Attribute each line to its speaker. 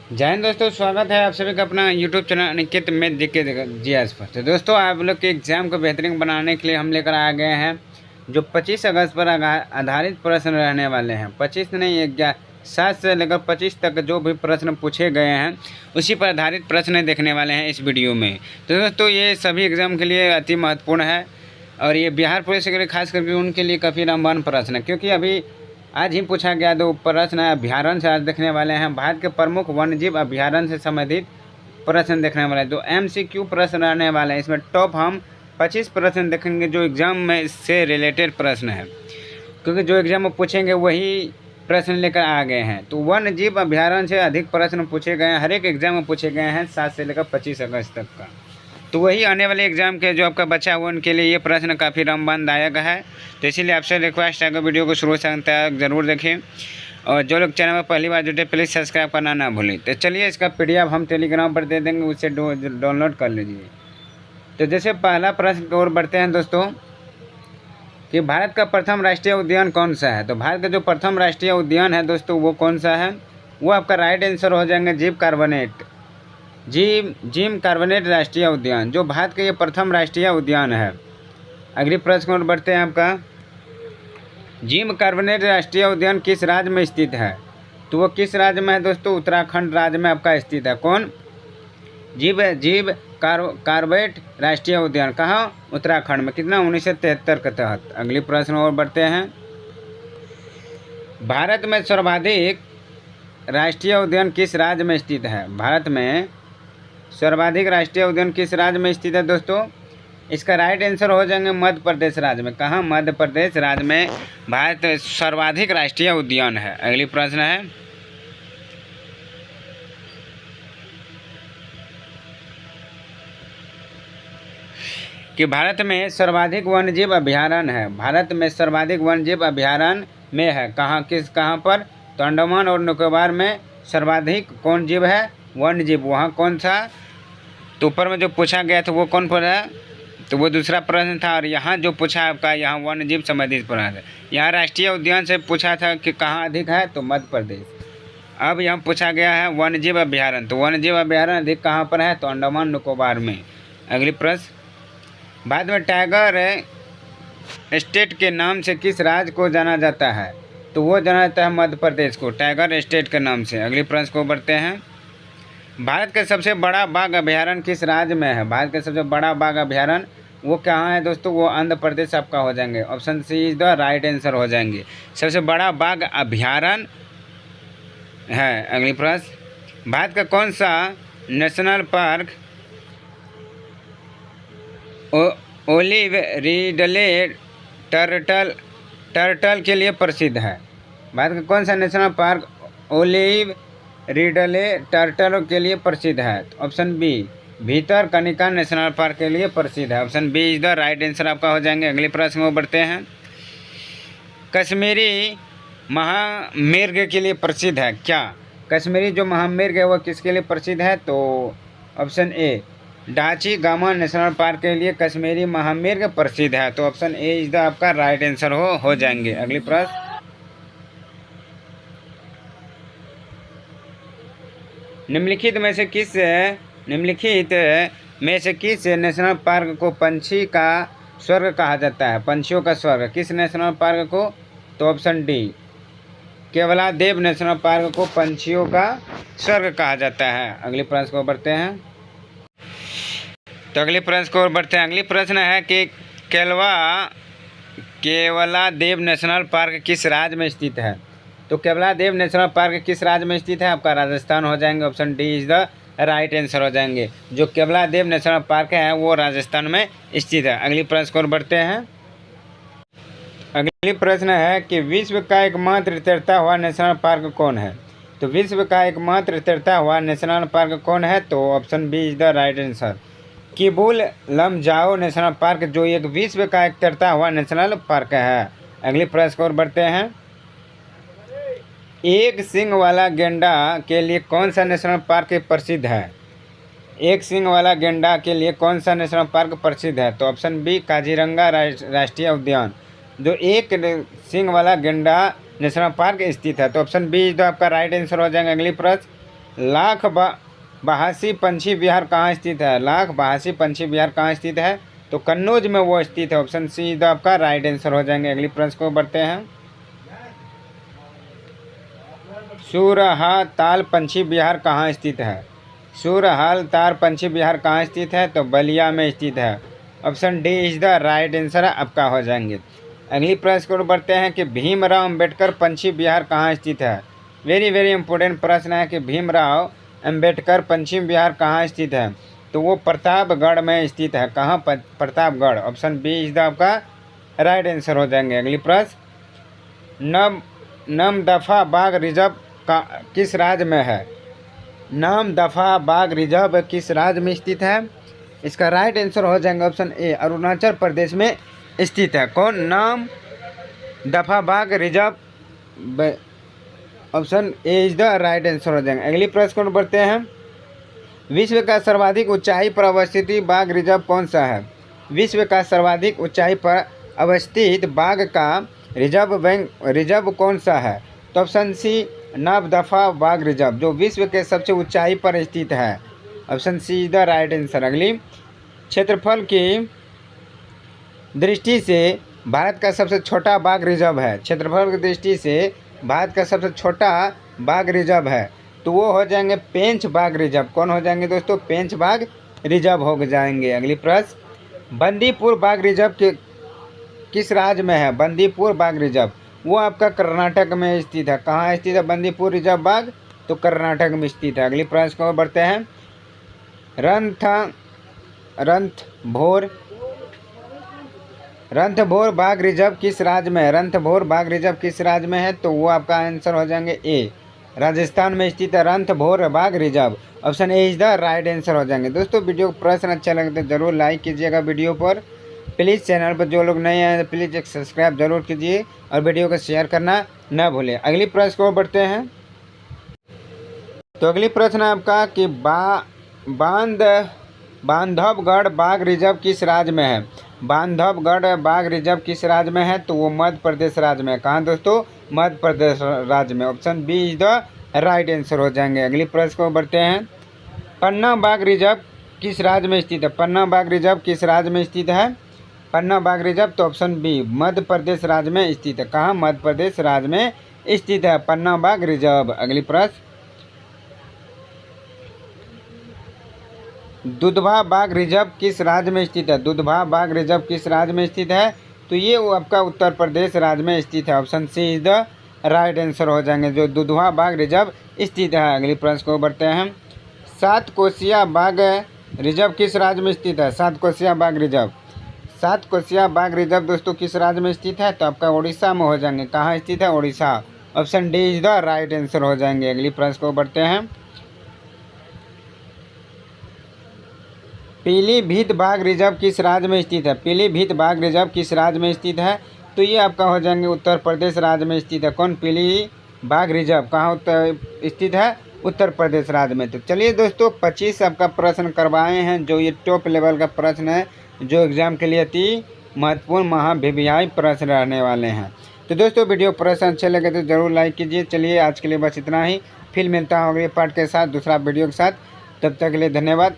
Speaker 1: जय हिंद दोस्तों, स्वागत है आप सभी का अपना यूट्यूब चैनल अनिकेत में दिखे जीएस पर। तो दोस्तों, आप लोग के एग्ज़ाम को बेहतरीन बनाने के लिए हम लेकर आ गए हैं जो 25 अगस्त पर आधारित प्रश्न रहने वाले हैं। 25 नहीं, 7 से लेकर 25 तक जो भी प्रश्न पूछे गए हैं उसी पर आधारित प्रश्न देखने वाले हैं इस वीडियो में। तो दोस्तों, ये सभी एग्ज़ाम के लिए अति महत्वपूर्ण है और ये बिहार पुलिस के लिए खास करके उनके लिए काफ़ी रामबान प्रश्न है, क्योंकि अभी आज ही पूछा गया दो प्रश्न अभ्यारण्य से आज देखने वाले हैं। भारत के प्रमुख वन्यजीव अभ्यारण्य से संबंधित प्रश्न देखने वाले हैं। जो MCQ प्रश्न रहने वाले हैं, इसमें टॉप हम 25 प्रश्न देखेंगे जो एग्ज़ाम में इससे रिलेटेड प्रश्न है, क्योंकि जो एग्ज़ाम में पूछेंगे वही प्रश्न लेकर आ गए हैं। तो वन्यजीव अभ्यारण्य से अधिक प्रश्न पूछे गए हैं, हर एक एग्ज़ाम में पूछे गए हैं 7 से लेकर 25 अगस्त तक का। तो वही आने वाले एग्ज़ाम के जो आपका बच्चा हुआ उनके लिए ये प्रश्न काफ़ी रामबानदायक है। तो इसीलिए आपसे रिक्वेस्ट है कि वीडियो को शुरू से अंत तक ज़रूर देखें और जो लोग चैनल में पहली बार जुटे प्लीज़ सब्सक्राइब करना ना भूलें। तो चलिए, इसका PDF हम टेलीग्राम पर दे देंगे, उससे डाउनलोड कर लीजिए। तो जैसे पहला प्रश्न की ओर बढ़ते हैं दोस्तों, कि भारत का प्रथम राष्ट्रीय उद्यान कौन सा है। तो भारत का जो प्रथम राष्ट्रीय उद्यान है दोस्तों वो कौन सा है, वो आपका राइट आंसर हो जाएंगे जिम कार्बोनेट राष्ट्रीय उद्यान, जो भारत का ये प्रथम राष्ट्रीय उद्यान है। अगली प्रश्न और बढ़ते हैं आपका, जिम कार्बोनेट राष्ट्रीय उद्यान किस राज्य में स्थित है। तो वो किस राज्य में है दोस्तों, उत्तराखंड राज्य में आपका स्थित है। कौन, जीव कार्बेट राष्ट्रीय उद्यान कहाँ, उत्तराखंड में। कितना, 1973 के तहत। अगली प्रश्न और बढ़ते हैं, भारत में सर्वाधिक राष्ट्रीय उद्यान किस राज्य में स्थित है। भारत में सर्वाधिक राष्ट्रीय उद्यान किस राज्य में स्थित है दोस्तों, इसका राइट आंसर हो जाएंगे मध्य प्रदेश राज्य में। कहाँ, मध्य प्रदेश राज्य में भारत सर्वाधिक राष्ट्रीय उद्यान है। अगली प्रश्न है, कि भारत में सर्वाधिक वन्यजीव अभ्यारण्य है। भारत में सर्वाधिक वन्यजीव अभ्यारण्य में है कहाँ, कहाँ पर, तो अंडमान और निकोबार में सर्वाधिक कौन जीव है, वन्यजीव। वहाँ कौन सा, तो ऊपर में जो पूछा गया था वो कौन पर है, तो वो दूसरा प्रश्न था। और यहाँ जो पूछा आपका, यहाँ वन्यजीव संबंधित प्रश्न है। यहाँ राष्ट्रीय उद्यान से पूछा था कि कहाँ अधिक है, तो मध्य प्रदेश। अब यहाँ पूछा गया है वन्यजीव अभ्यारण्य, तो वन्यजीव अभ्यारण्य अधिक कहाँ पर है, तो अंडमान निकोबार में। अगली प्रश्न, बाद में टाइगर स्टेट के नाम से किस राज्य को जाना जाता है। तो वो जाना जाता है मध्य प्रदेश को, टाइगर स्टेट के नाम से। अगली प्रश्न को बढ़ते हैं, भारत का सबसे बड़ा बाघ अभ्यारण्य किस राज्य में है। भारत का सबसे बड़ा बाघ अभ्यारण्य वो कहाँ है दोस्तों, वो आंध्र प्रदेश आपका हो जाएंगे। Option C is the right answer हो जाएंगे, सबसे बड़ा बाघ अभ्यारण्य है। अगली प्रश्न, भारत का कौन सा national park olive ridley turtle के लिए प्रसिद्ध है। भारत का कौन सा national park olive ridley turtle के लिए प्रसिद्ध है। Option B Bhitarkanika national park के लिए प्रसिद्ध है। Option B is the right answer आपका हो जाएंगे। अगले प्रश्न में बढ़ते हैं, कश्मीरी महामृग के लिए प्रसिद्ध है क्या। कश्मीरी जो महामृग है वो किसके लिए प्रसिद्ध है, तो option A Dachigam national park के लिए कश्मीरी महामृग प्रसिद्ध है। तो ऑप्शन ए इज द आपका राइट आंसर हो जाएंगे। अगली प्रश्न, निम्नलिखित में से किस नेशनल पार्क को पंछी का स्वर्ग कहा जाता है। पंछियों का स्वर्ग किस नेशनल पार्क को, तो option D Keoladeo national park को पंछियों का स्वर्ग कहा जाता है। अगले प्रश्न को बढ़ते हैं, तो अगले प्रश्न को बढ़ते हैं। अगली प्रश्न है कि केवलादेव नेशनल पार्क किस राज्य में स्थित है। तो केवलादेव नेशनल पार्क किस राज्य में स्थित है, आपका राजस्थान हो जाएंगे। Option D is the right answer हो जाएंगे। जो केवलादेव नेशनल पार्क है वो राजस्थान में स्थित है। अगली प्रश्न को बढ़ते हैं, अगली प्रश्न है कि विश्व का एकमात्र तैरता हुआ नेशनल पार्क कौन है। तो विश्व का एकमात्र तैरता हुआ नेशनल पार्क कौन है, तो option B is the right answer Keibul Lamjao national park, जो एक विश्व का एक तैरता हुआ नेशनल पार्क है। अगली प्रश्न और बढ़ते हैं, एक सींग वाला गेंडा के लिए कौन सा नेशनल पार्क प्रसिद्ध है। एक सींग वाला गेंडा के लिए कौन सा नेशनल पार्क प्रसिद्ध है, तो ऑप्शन बी काजीरंगा राष्ट्रीय उद्यान, जो एक सींग वाला गेंडा नेशनल पार्क स्थित है। तो ऑप्शन बी जो आपका राइट आंसर हो जाएगा। अगली प्रश्न, लाख बहासी पंछी विहार कहाँ स्थित है? लाख बहासी पंछी विहार कहाँ स्थित है? तो कन्नौज में वो स्थित है। ऑप्शन सी इधर आपका राइट आंसर हो जाएंगे। अगली प्रश्न को बढ़ते हैं। सूरहा ताल पंछी विहार कहाँ स्थित है? सूरहाल तार पंछी विहार कहाँ स्थित है? तो बलिया में स्थित है। Option D is the right answer आपका हो जाएंगे। अगली प्रश्न को बढ़ते हैं कि भीमराव अंबेडकर पंछी विहार कहाँ स्थित है? वेरी वेरी इंपॉर्टेंट प्रश्न है कि भीमराव अंबेडकर पंछी विहार कहाँ स्थित है? तो वो प्रतापगढ़ में स्थित है। कहाँ? Pratapgarh. Option B is the आपका राइट आंसर हो जाएंगे। अगली प्रश्न, नमदफा बाग रिजर्व का किस राज्य में है? नमदफा बाग रिजर्व किस राज्य में स्थित है? इसका राइट आंसर हो जाएंगे ऑप्शन ए, अरुणाचल प्रदेश में स्थित है। कौन? नमदफा बाग reserve. Option A is the right answer हो जाएंगे। अगली प्रश्न को बढ़ते हैं। विश्व का सर्वाधिक ऊंचाई पर अवस्थित बाघ रिजर्व कौन सा है? विश्व का सर्वाधिक ऊंचाई पर अवस्थित बाघ का रिजर्व कौन सा है? तो ऑप्शन सी नमदफा बाघ रिजर्व, जो विश्व के सबसे ऊंचाई पर स्थित है। Option C is the right answer. अगली, क्षेत्रफल की दृष्टि से भारत का सबसे छोटा बाघ रिजर्व है। क्षेत्रफल की दृष्टि से भारत का सबसे छोटा बाघ रिजर्व है, तो वो हो जाएंगे पेंच बाघ रिजर्व। कौन हो जाएंगे दोस्तों? पेंच बाघ रिजर्व हो जाएंगे। अगली प्रश्न, बंदीपुर बाघ रिजर्व के किस राज्य में है? बंदीपुर बाघ रिजर्व वो आपका कर्नाटक में स्थित है। कहाँ स्थित है बंदीपुर रिजर्व बाघ? तो कर्नाटक में स्थित है। अगली प्रश्न को बढ़ते हैं। रणथंभौर बाघ रिजर्व किस राज्य में है? रणथंभौर बाघ रिजर्व किस राज्य में है? तो वो आपका आंसर हो जाएंगे ए, राजस्थान में स्थित है रणथंभौर बाघ reserve. Option A is the right answer हो जाएंगे। दोस्तों वीडियो को प्रश्न अच्छा लगे तो जरूर लाइक कीजिएगा वीडियो पर। प्लीज़ चैनल पर जो लोग नए आए प्लीज़ एक सब्सक्राइब जरूर कीजिए और वीडियो को शेयर करना न भूलें। अगली प्रश्न को बढ़ते हैं। तो अगली प्रश्न है आपका कि बांधवगढ़ बाघ रिजर्व किस राज्य में है? बांधवगढ़ बाघ रिजर्व किस राज्य में है? तो वो मध्य प्रदेश राज्य में है। कहाँ दोस्तों? मध्य प्रदेश राज्य में। Option B is the right answer हो जाएंगे। अगली प्रश्न को बढ़ते हैं। पन्ना बाघ रिजर्व किस राज्य में स्थित है? पन्ना बाघ रिजर्व किस राज्य में स्थित है? पन्ना बाघ रिजर्व तो ऑप्शन बी मध्य प्रदेश राज्य में स्थित है। कहाँ? मध्य प्रदेश राज्य में स्थित है पन्ना बाघ रिजर्व। अगली प्रश्न, दुधवा बाघ रिजर्व किस राज्य में स्थित है? दुधवा बाघ रिजर्व किस राज्य में स्थित है? तो ये वो आपका उत्तर प्रदेश राज्य में स्थित है। Option C is the right answer हो जाएंगे, जो दुधवा बाघ रिजर्व स्थित है। अगली प्रश्न को बढ़ते हैं। सातकोशिया बाघ रिजर्व किस राज्य में स्थित है? सातकोशिया बाघ रिजर्व, सातकोशिया बाघ रिजर्व दोस्तों किस राज्य में स्थित है? तो आपका उड़ीसा में हो जाएंगे। कहाँ स्थित है? Orissa. Option D is the right answer हो जाएंगे। अगली प्रश्न को बढ़ते हैं। पीलीभीत बाघ रिजर्व किस राज्य में स्थित है? पीलीभीत बाघ रिजर्व किस राज्य में स्थित है? तो ये आपका हो जाएंगे उत्तर प्रदेश राज्य में स्थित है। कौन? पीली बाघ रिजर्व कहाँ स्थित है? उत्तर प्रदेश राज्य में। तो चलिए दोस्तों 25 आपका प्रश्न करवाए हैं, जो ये टॉप लेवल का प्रश्न है, जो एग्जाम के लिए अति महत्वपूर्ण महाभिविहाई प्रश्न रहने वाले हैं। तो दोस्तों वीडियो प्रश्न अच्छे लगे तो ज़रूर लाइक कीजिए। चलिए आज के लिए बस इतना ही, फिर मिलता हूँ अगले पार्ट के साथ दूसरा वीडियो के साथ। तब तक के लिए धन्यवाद।